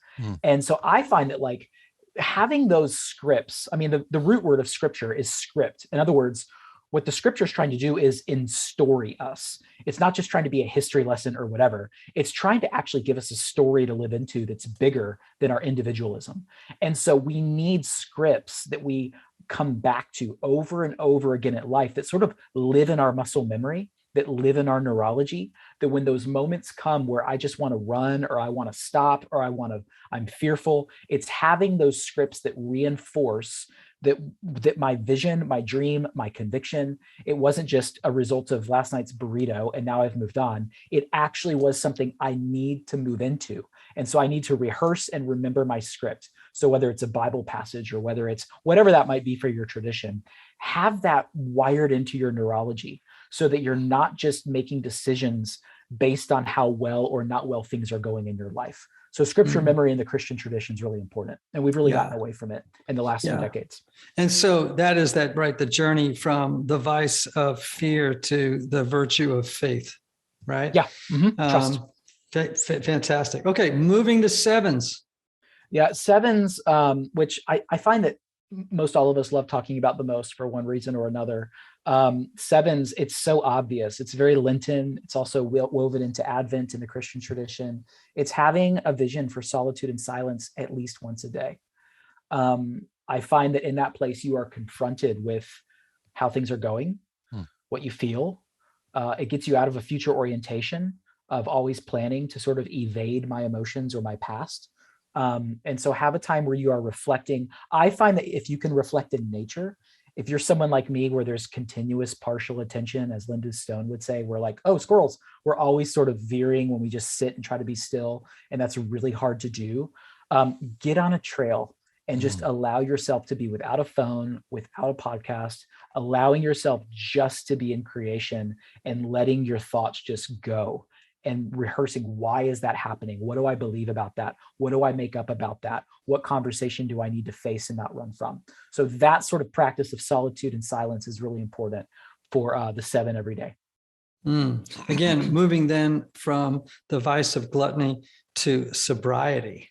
And so I find that like having those scripts, I mean, the root word of scripture is script. In other words, what the scripture is trying to do is in-story us. It's not just trying to be a history lesson or whatever. It's trying to actually give us a story to live into that's bigger than our individualism. And so we need scripts that we come back to over and over again in life that sort of live in our muscle memory, that live in our neurology, that when those moments come where I just want to run or I want to stop or I'm fearful, it's having those scripts that reinforce that my vision, my dream, my conviction, it wasn't just a result of last night's burrito and now I've moved on. It actually was something I need to move into. And so I need to rehearse and remember my script. So whether it's a Bible passage or whether it's whatever that might be for your tradition, have that wired into your neurology so that you're not just making decisions based on how well or not well things are going in your life. So scripture memory in the Christian tradition is really important. And we've really gotten away from it in the last few decades. And so that is that, right? The journey from the vice of fear to the virtue of faith, right? Yeah. Trust. Fantastic. Okay. Moving to 7s. Yeah. 7s, which I find that most all of us love talking about the most for one reason or another. 7s, it's so obvious. It's very Lenten. It's also woven into Advent in the Christian tradition. It's having a vision for solitude and silence at least once a day. I find that in that place, you are confronted with how things are going, what you feel. It gets you out of a future orientation of always planning to sort of evade my emotions or my past. And so have a time where you are reflecting. I find that if you can reflect in nature, if you're someone like me where there's continuous partial attention, as Linda Stone would say, we're like, oh, squirrels, we're always sort of veering when we just sit and try to be still. And that's really hard to do. Get on a trail and just allow yourself to be without a phone, without a podcast, allowing yourself just to be in creation and letting your thoughts just go. and rehearsing, why is that happening? What do I believe about that? What do I make up about that? What conversation do I need to face and not run from? So that sort of practice of solitude and silence is really important for the 7 every day. Again, moving then from the vice of gluttony to sobriety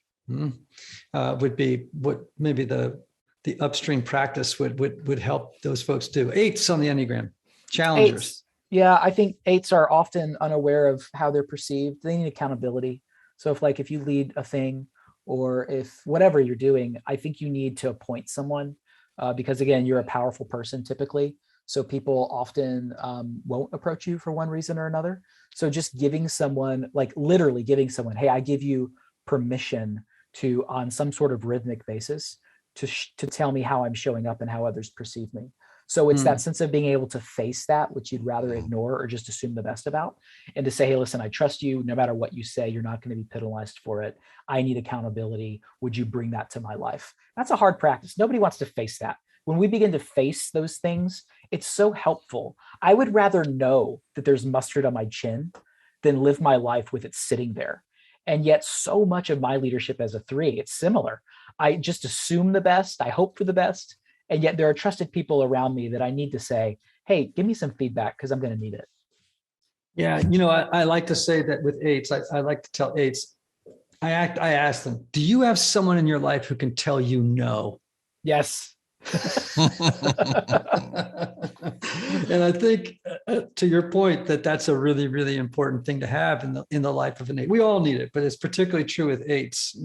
would be what maybe the upstream practice would help those folks do. 8s on the Enneagram, challengers. 8s. Yeah, I think 8s are often unaware of how they're perceived. They need accountability. So if you lead a thing, or if whatever you're doing, I think you need to appoint someone because again, you're a powerful person typically. So people often won't approach you for one reason or another. So just giving someone, like literally giving someone, hey, I give you permission to, on some sort of rhythmic basis, to tell me how I'm showing up and how others perceive me. So it's that sense of being able to face that, which you'd rather ignore or just assume the best about, and to say, hey, listen, I trust you. No matter what you say, you're not going to be penalized for it. I need accountability. Would you bring that to my life? That's a hard practice. Nobody wants to face that. When we begin to face those things, it's so helpful. I would rather know that there's mustard on my chin than live my life with it sitting there. And yet so much of my leadership as a 3, it's similar. I just assume the best. I hope for the best. And yet there are trusted people around me that I need to say, hey, give me some feedback because I'm going to need it. Yeah. I like to say that with 8s, I like to tell 8s, I ask them, do you have someone in your life who can tell you no? Yes. And I think to your point that's a really, really important thing to have in the life of an 8. We all need it, but it's particularly true with 8s,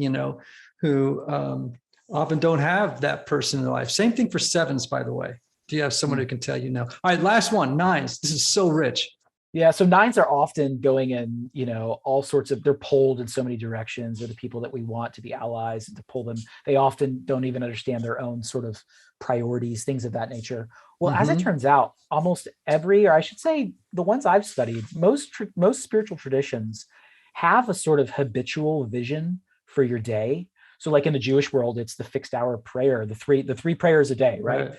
who often don't have that person in their life. Same thing for 7s, by the way. Do you have someone who can tell you no? All right, last one, 9s. This is so rich. Yeah. So 9s are often going in, all sorts of, they're pulled in so many directions. They're the people that we want to be allies and to pull them. They often don't even understand their own sort of priorities, things of that nature. Well, as it turns out, almost every, or I should say the ones I've studied, most spiritual traditions have a sort of habitual vision for your day. So like in the Jewish world, it's the fixed hour prayer, the three prayers a day, right?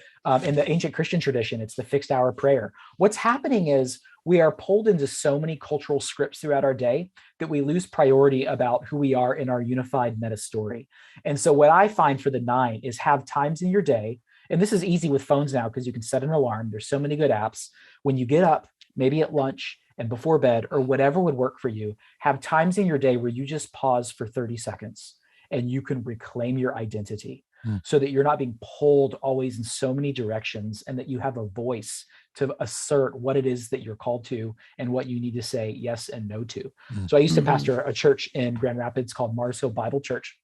In the ancient Christian tradition, it's the fixed hour prayer. What's happening is we are pulled into so many cultural scripts throughout our day that we lose priority about who we are in our unified meta story. And so what I find for the 9 is have times in your day, and this is easy with phones now because you can set an alarm. There's so many good apps. When you get up, maybe at lunch and before bed or whatever would work for you, have times in your day where you just pause for 30 seconds and you can reclaim your identity so that you're not being pulled always in so many directions, and that you have a voice to assert what it is that you're called to and what you need to say yes and no to. So I used to pastor a church in Grand Rapids called Mars Hill Bible Church.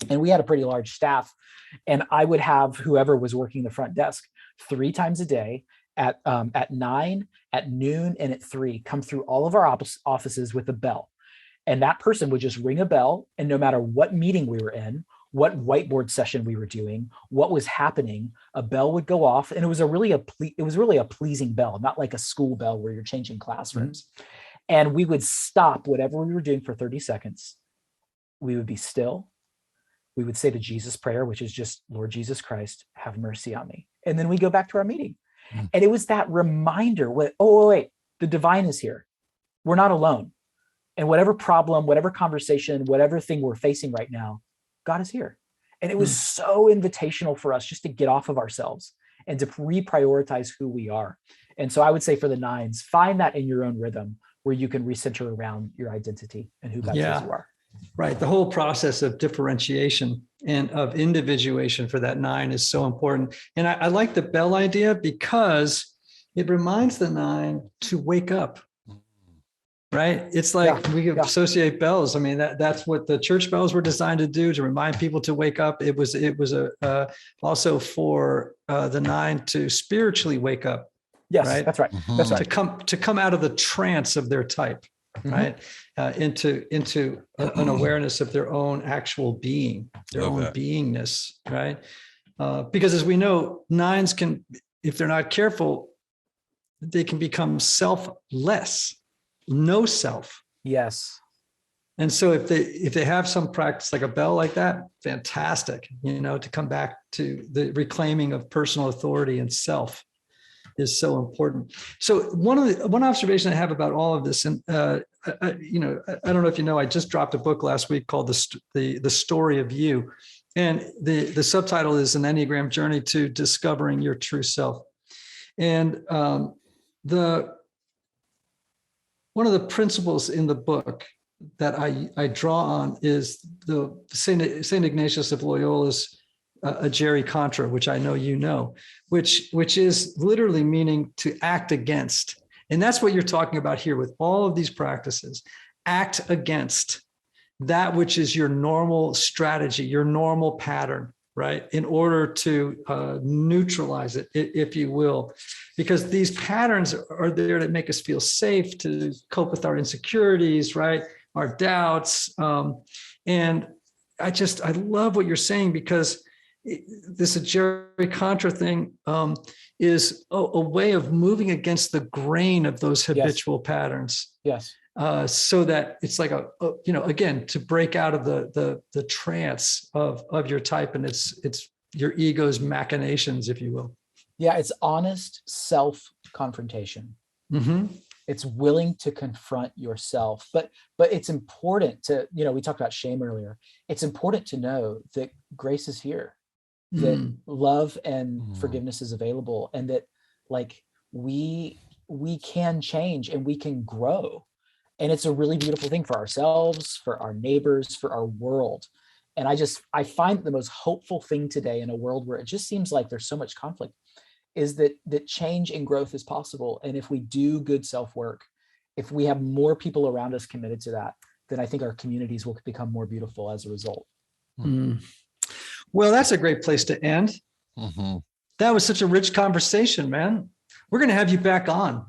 And we had a pretty large staff, and I would have whoever was working the front desk 3 times a day at 9, at noon, and at 3 come through all of our offices with a bell. And that person would just ring a bell, and no matter what meeting we were in, what whiteboard session we were doing, what was happening, a bell would go off, and it was really a pleasing bell, not like a school bell where you're changing classrooms. And we would stop whatever we were doing for 30 seconds. We would be still. We would say the Jesus prayer, which is just, Lord Jesus Christ, have mercy on me. And then we go back to our meeting. And it was that reminder, wait, the divine is here. We're not alone. And whatever problem, whatever conversation, whatever thing we're facing right now, God is here. And it was so invitational for us just to get off of ourselves and to reprioritize who we are. And so I would say for the 9s, find that in your own rhythm where you can recenter around your identity and who God says you are. Right. The whole process of differentiation and of individuation for that 9 is so important. And I like the bell idea because it reminds the 9 to wake up. Right. It's like we associate bells. I mean, that's what the church bells were designed to do, to remind people to wake up. It was also for the 9 to spiritually wake up. Yes, right? That's right. That's right. To come out of the trance of their type, right? Into an awareness of their own actual being, their own beingness, right? Because as we know, 9s can, if they're not careful, they can become selfless. No self. Yes. And so if they have some practice like a bell like that, fantastic, to come back to the reclaiming of personal authority and self. is so important. So one observation I have about all of this, and I don't know if you know, I just dropped a book last week called The Story of You, and the subtitle is An Enneagram Journey to Discovering Your True Self. And one of the principles in the book that I draw on is the Saint Ignatius of Loyola's a Jerry Contra, which I know you know, which is literally meaning to act against. And that's what you're talking about here with all of these practices. Act against that which is your normal strategy, your normal pattern, right? In order to neutralize it, if you will, because these patterns are there to make us feel safe, to cope with our insecurities, right? Our doubts. And I love what you're saying, because this Jerry Contra thing is a way of moving against the grain of those habitual patterns. Yes. So that it's like again, to break out of the trance of your type, and it's your ego's machinations, if you will. Yeah, it's honest self-confrontation. Mm-hmm. It's willing to confront yourself, but it's important to, we talked about shame earlier. It's important to know that grace is here, that love and forgiveness is available, and that like we can change and we can grow. And it's a really beautiful thing for ourselves, for our neighbors, for our world. And I find the most hopeful thing today in a world where it just seems like there's so much conflict is that change and growth is possible. And if we do good self-work, if we have more people around us committed to that, then I think our communities will become more beautiful as a result. Well, that's a great place to end. Mm-hmm. That was such a rich conversation, man. We're going to have you back on.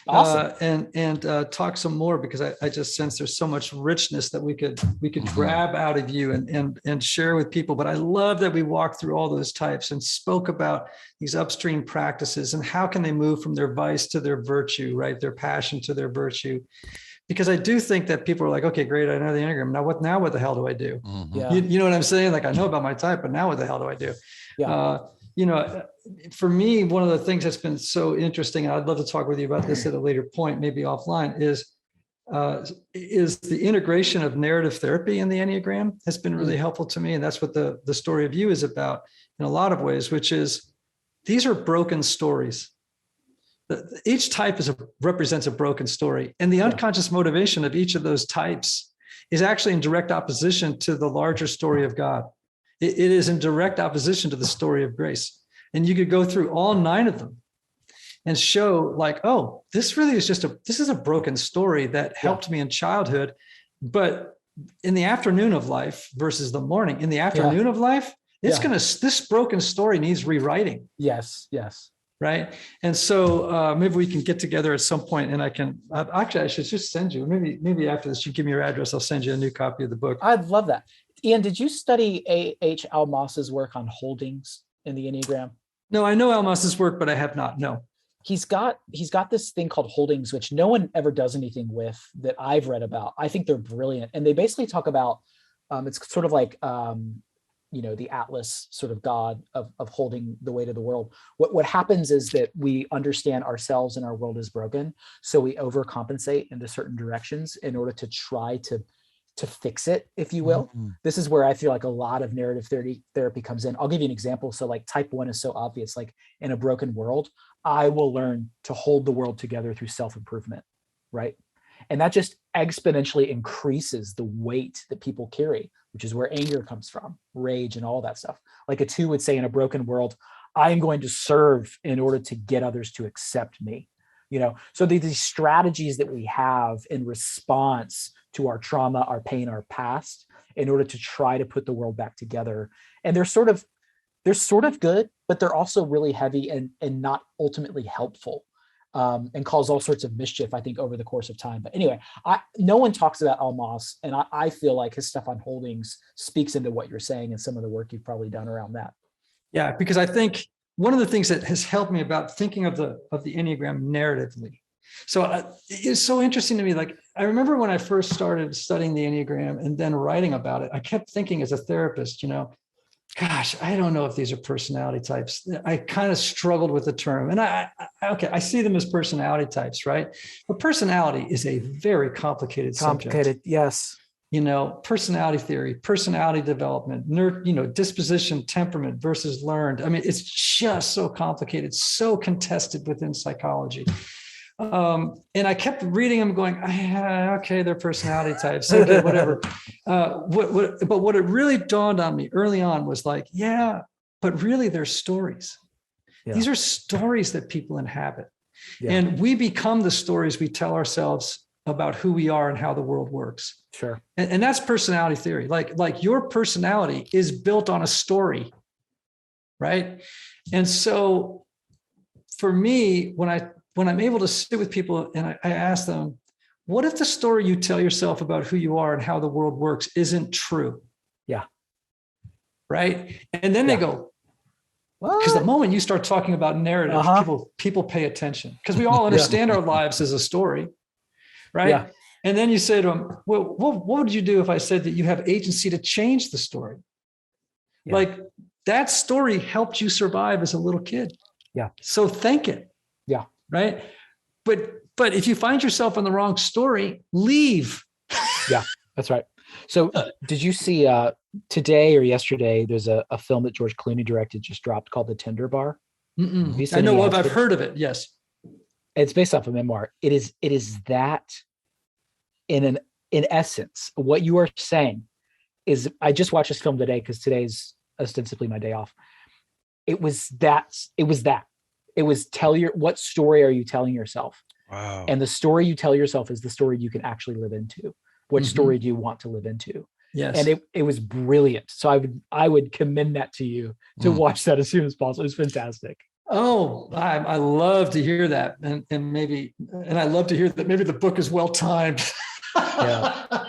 Awesome. And talk some more, because I just sense there's so much richness that we could grab out of you and share with people. But I love that we walked through all those types and spoke about these upstream practices and how can they move from their vice to their virtue, right? Their passion to their virtue. Because I do think that people are like, okay, great, I know the Enneagram. Now what the hell do I do? Mm-hmm. Yeah. You know what I'm saying? Like, I know about my type, but now what the hell do I do? Yeah. For me, one of the things that's been so interesting, and I'd love to talk with you about this at a later point, maybe offline, is the integration of narrative therapy in the Enneagram has been really helpful to me. And that's what the story of you is about in a lot of ways, which is these are broken stories. Each type represents a broken story. And the unconscious motivation of each of those types is actually in direct opposition to the larger story of God. It is in direct opposition to the story of grace. And you could go through all 9 of them and show like, oh, this really is this is a broken story that helped me in childhood. But in the afternoon of life versus the morning, in the afternoon of life, this broken story needs rewriting. Yes. Right. And so maybe we can get together at some point, and I should just send you, maybe after this, you give me your address, I'll send you a new copy of the book. I'd love that. Ian, did you study A.H. Almas's work on holdings in the Enneagram? No, I know Almas's work, but I have not. No. He's got this thing called holdings, which no one ever does anything with that I've read about. I think they're brilliant. And they basically talk about, it's sort of like, the Atlas sort of God of holding the weight of the world. What happens is that we understand ourselves and our world is broken. So we overcompensate into certain directions in order to try to fix it, if you will. Mm-hmm. This is where I feel like a lot of narrative therapy comes in. I'll give you an example. So like type 1 is so obvious, like in a broken world, I will learn to hold the world together through self-improvement, right? And that just exponentially increases the weight that people carry, which is where anger comes from, rage and all that stuff. Like a 2 would say in a broken world, I am going to serve in order to get others to accept me. So these strategies that we have in response to our trauma, our pain, our past, in order to try to put the world back together. And they're sort of good, but they're also really heavy and not ultimately helpful, and cause all sorts of mischief, I think, over the course of time. But anyway, no one talks about Almas, and I feel like his stuff on holdings speaks into what you're saying and some of the work you've probably done around that. Yeah, because I think one of the things that has helped me about thinking of the Enneagram narratively. So it's so interesting to me. Like, I remember when I first started studying the Enneagram and then writing about it, I kept thinking as a therapist, gosh, I don't know if these are personality types. I kind of struggled with the term, and I see them as personality types, right? But personality is a very complicated subject. Yes. Personality theory, personality development, disposition, temperament versus learned. I mean, it's just so complicated, so contested within psychology. And I kept reading them going, okay, they're personality types. Okay, whatever. But what it really dawned on me early on was like, yeah, but really they're stories. Yeah. These are stories that people inhabit. Yeah. And we become the stories we tell ourselves about who we are and how the world works. Sure. And that's personality theory. Like your personality is built on a story, right? And so for me, when I'm able to sit with people and I ask them, what if the story you tell yourself about who you are and how the world works isn't true? Yeah. Right. And then they go, because the moment you start talking about narrative, people pay attention because we all understand our lives as a story. Right. Yeah. And then you say to them, well, what would you do if I said that you have agency to change the story? Yeah. Like that story helped you survive as a little kid. Yeah. So thank it. Yeah. Right. But if you find yourself in the wrong story, leave. Yeah, that's right. So did you see today or yesterday, there's a film that George Clooney directed, just dropped, called The Tender Bar? I know of, I've heard of it. Yes. It's based off a memoir. It is that in essence, what you are saying is, I just watched this film today because today's ostensibly my day off. It was that. It was what story are you telling yourself? Wow. And the story you tell yourself is the story you can actually live into. What story do you want to live into? Yes. And it was brilliant. So I would commend that to you to watch that as soon as possible. It was fantastic. Oh, I love to hear that. And I love to hear that maybe the book is well timed. Yeah.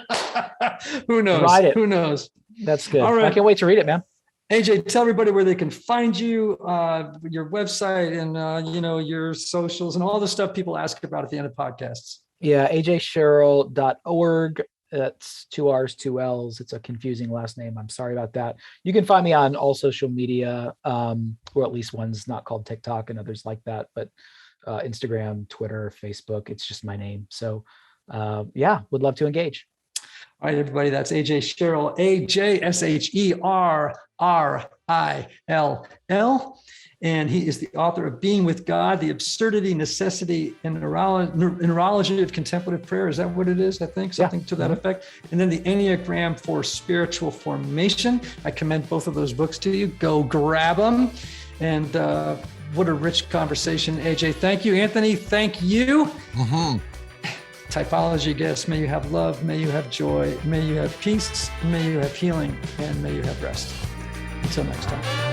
Who knows? Write it. Who knows? That's good. All right. I can't wait to read it, man. AJ, tell everybody where they can find you, your website, and your socials and all the stuff people ask about at the end of podcasts. Yeah, ajsherrill.org. That's 2 R's, 2 L's. It's a confusing last name. I'm sorry about that. You can find me on all social media, or at least one's not called TikTok and others like that, but Instagram, Twitter, Facebook. It's just my name. So would love to engage. All right, everybody, that's AJ Sherrill, AJSherrill. And he is the author of Being with God, The Absurdity, Necessity, and Neurology of Contemplative Prayer. Is that what it is? I think something to that effect. And then the Enneagram for Spiritual Formation. I commend both of those books to you. Go grab them. And what a rich conversation, AJ. Thank you, Anthony. Thank you. Mm-hmm. Typology guests, may you have love, may you have joy, may you have peace, may you have healing, and may you have rest. Until next time.